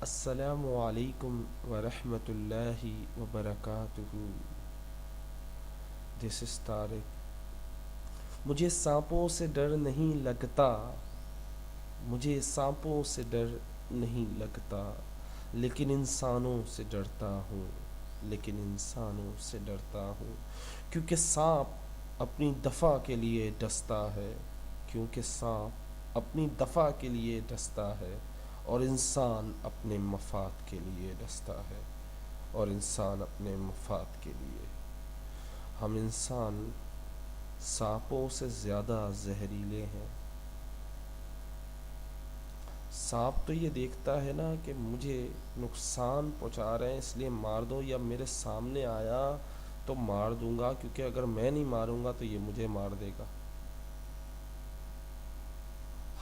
السلام علیکم ورحمۃ اللہ وبرکاتہ۔ دس از طارق۔ مجھے سانپوں سے ڈر نہیں لگتا، مجھے سانپوں سے ڈر نہیں لگتا، لیکن انسانوں سے ڈرتا ہوں، لیکن انسانوں سے ڈرتا ہوں، کیونکہ سانپ اپنی دفع کے لیے ڈستا ہے، کیونکہ سانپ اپنی دفع کے لیے ڈستا ہے، اور انسان اپنے مفاد کے لیے ڈستا ہے، اور انسان اپنے مفاد کے لیے۔ ہم انسان سانپوں سے زیادہ زہریلے ہیں۔ سانپ تو یہ دیکھتا ہے نا کہ مجھے نقصان پہنچا رہے ہیں اس لیے مار دو، یا میرے سامنے آیا تو مار دوں گا، کیونکہ اگر میں نہیں ماروں گا تو یہ مجھے مار دے گا۔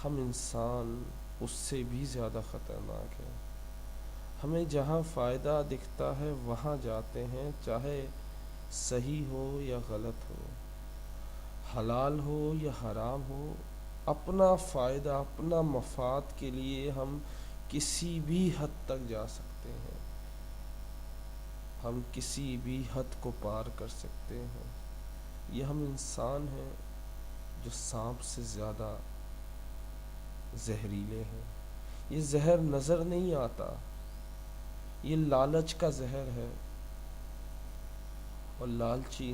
ہم انسان اس سے بھی زیادہ خطرناک ہیں۔ ہمیں جہاں فائدہ دکھتا ہے وہاں جاتے ہیں، چاہے صحیح ہو یا غلط ہو، حلال ہو یا حرام ہو، اپنا فائدہ، اپنا مفاد کے لیے ہم کسی بھی حد تک جا سکتے ہیں، ہم کسی بھی حد کو پار کر سکتے ہیں۔ یہ ہم انسان ہیں جو سانپ سے زیادہ زہریلے ہیں۔ یہ زہر نظر نہیں آتا، یہ لالچ کا زہر ہے، اور لالچی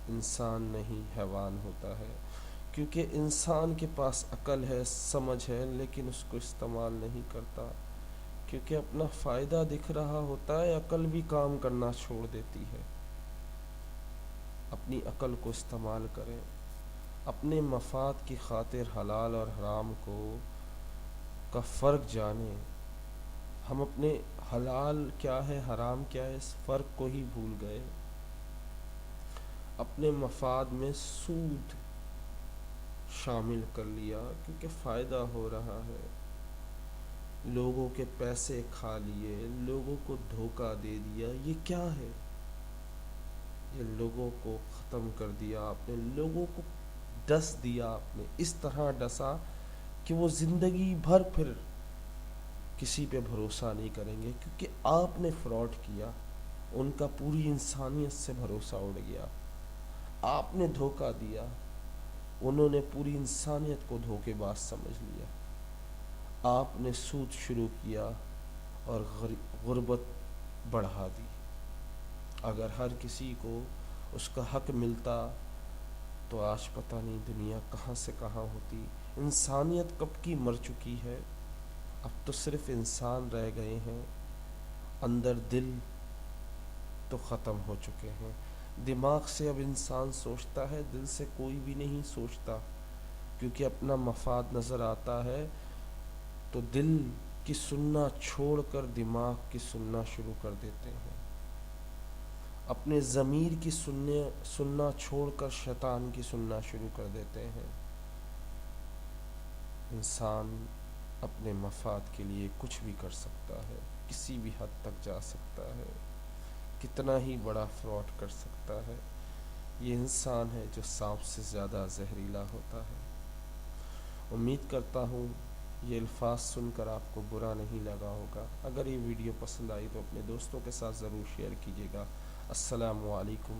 انسان نہیں حیوان ہوتا ہے، کیونکہ انسان کے پاس عقل ہے، سمجھ ہے، لیکن اس کو استعمال نہیں کرتا، کیونکہ اپنا فائدہ دکھ رہا ہوتا ہے، عقل بھی کام کرنا چھوڑ دیتی ہے۔ اپنی عقل کو استعمال کریں، اپنے مفاد کی خاطر حلال اور حرام کا فرق جانیں۔ ہم اپنے حلال کیا ہے، حرام کیا ہے، اس فرق کو ہی بھول گئے۔ اپنے مفاد میں سود شامل کر لیا، کیونکہ فائدہ ہو رہا ہے، لوگوں کے پیسے کھا لیے، لوگوں کو دھوکہ دے دیا۔ یہ کیا ہے؟ یہ لوگوں کو ختم کر دیا آپ نے، لوگوں کو ڈس دیا آپ نے، اس طرح ڈسا کہ وہ زندگی بھر پھر کسی پہ بھروسہ نہیں کریں گے، کیونکہ آپ نے فراڈ کیا، ان کا پوری انسانیت سے بھروسہ اڑ گیا۔ آپ نے دھوکہ دیا، انہوں نے پوری انسانیت کو دھوکے باز سمجھ لیا۔ آپ نے سود شروع کیا اور غربت بڑھا دی۔ اگر ہر کسی کو اس کا حق ملتا تو آج پتہ نہیں دنیا کہاں سے کہاں ہوتی۔ انسانیت کب کی مر چکی ہے، اب تو صرف انسان رہ گئے ہیں، اندر دل تو ختم ہو چکے ہیں۔ دماغ سے اب انسان سوچتا ہے، دل سے کوئی بھی نہیں سوچتا، کیونکہ اپنا مفاد نظر آتا ہے تو دل کی سننا چھوڑ کر دماغ کی سننا شروع کر دیتے ہیں، اپنے ضمیر کی سننا چھوڑ کر شیطان کی سننا شروع کر دیتے ہیں۔ انسان اپنے مفاد کے لیے کچھ بھی کر سکتا ہے، کسی بھی حد تک جا سکتا ہے، کتنا ہی بڑا فراڈ کر سکتا ہے۔ یہ انسان ہے جو سانپ سے زیادہ زہریلا ہوتا ہے۔ امید کرتا ہوں یہ الفاظ سن کر آپ کو برا نہیں لگا ہوگا۔ اگر یہ ویڈیو پسند آئی تو اپنے دوستوں کے ساتھ ضرور شیئر کیجیے گا۔ السلام علیکم